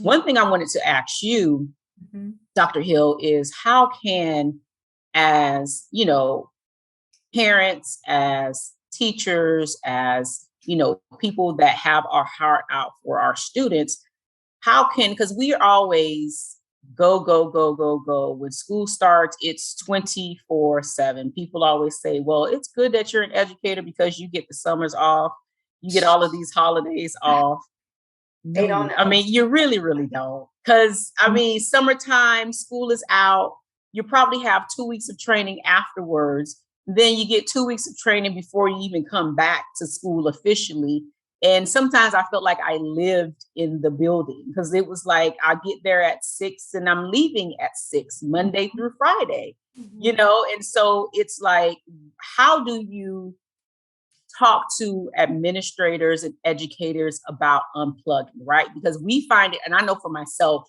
One thing I wanted to ask you, Mhm. Dr. Hill, is how can, as parents, as teachers, as people that have our heart out for our students, how can, because we are always go, go, go, go, go. When school starts, it's 24/7. People always say, well, it's good that you're an educator because you get the summers off, you get all of these holidays off. They No, don't I know. mean, you really, really don't. Because, I mean, summertime, school is out. You probably have 2 weeks of training afterwards. Then you get 2 weeks of training before you even come back to school officially. And sometimes I felt like I lived in the building because it was like I get there at 6 and I'm leaving at 6, Monday through Friday, Mhm. And so it's like, how do you talk to administrators and educators about unplugging, right? Because we find it, and I know for myself,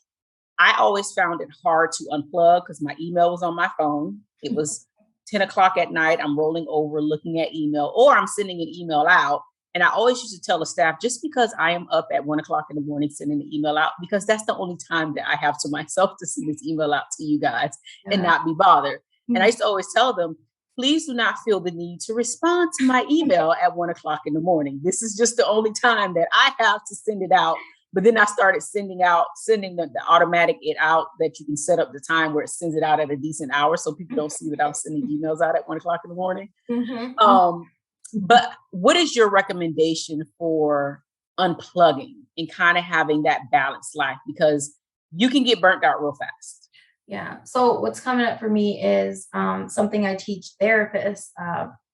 I always found it hard to unplug because my email was on my phone. It was 10 o'clock at night. I'm rolling over, looking at email, or I'm sending an email out. And I always used to tell the staff, just because I am up at 1 o'clock in the morning sending the email out, because that's the only time that I have to myself to send this email out to you guys and Yeah. not be bothered. And I Mhm. used to always tell them, please do not feel the need to respond to my email at 1 o'clock in the morning. This is just the only time that I have to send it out. But then I started sending the automatic it out that you can set up the time where it sends it out at a decent hour so people don't see that I'm sending emails out at 1 o'clock in the morning. Mhm. Um, but what is your recommendation for unplugging and kind of having that balanced life? Because you can get burnt out real fast. Yeah. So what's coming up for me is something I teach therapists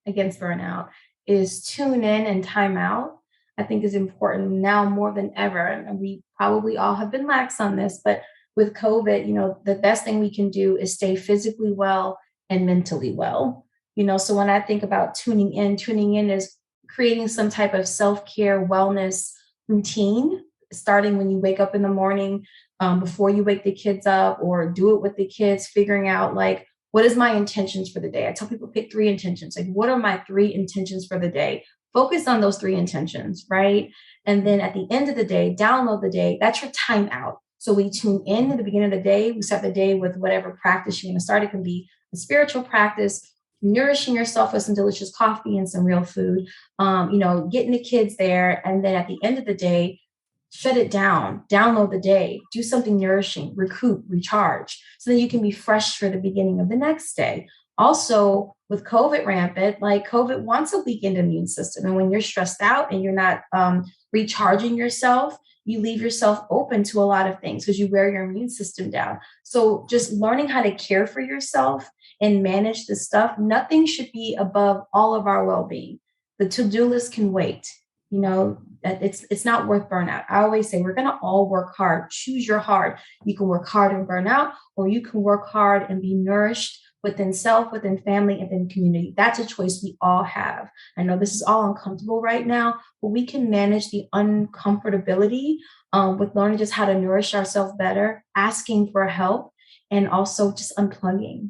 against burnout is tune in and time out. I think is important now more than ever. And we probably all have been lax on this, but with COVID, the best thing we can do is stay physically well and mentally well. So when I think about tuning in is creating some type of self-care wellness routine, starting when you wake up in the morning, before you wake the kids up, or do it with the kids, figuring out like, what is my intentions for the day? I tell people pick three intentions. Like, what are my three intentions for the day? Focus on those three intentions, right? And then at the end of the day, download the day. That's your timeout. So we tune in at the beginning of the day. We start the day with whatever practice you want to start. It can be a spiritual practice, nourishing yourself with some delicious coffee and some real food, getting the kids there. And then at the end of the day, shut it down, download the day, do something nourishing, recoup, recharge, so that you can be fresh for the beginning of the next day. Also, with COVID rampant, like COVID wants a weakened immune system. And when you're stressed out and you're not recharging yourself, you leave yourself open to a lot of things because you wear your immune system down. So, just learning how to care for yourself and manage the stuff, nothing should be above all of our well being. The to do list can wait. That it's not worth burnout. I always say we're going to all work hard. Choose your hard. You can work hard and burn out, or you can work hard and be nourished within self, within family, and then community. That's a choice we all have. I know this is all uncomfortable right now, but we can manage the uncomfortability with learning just how to nourish ourselves better, asking for help, and also just unplugging.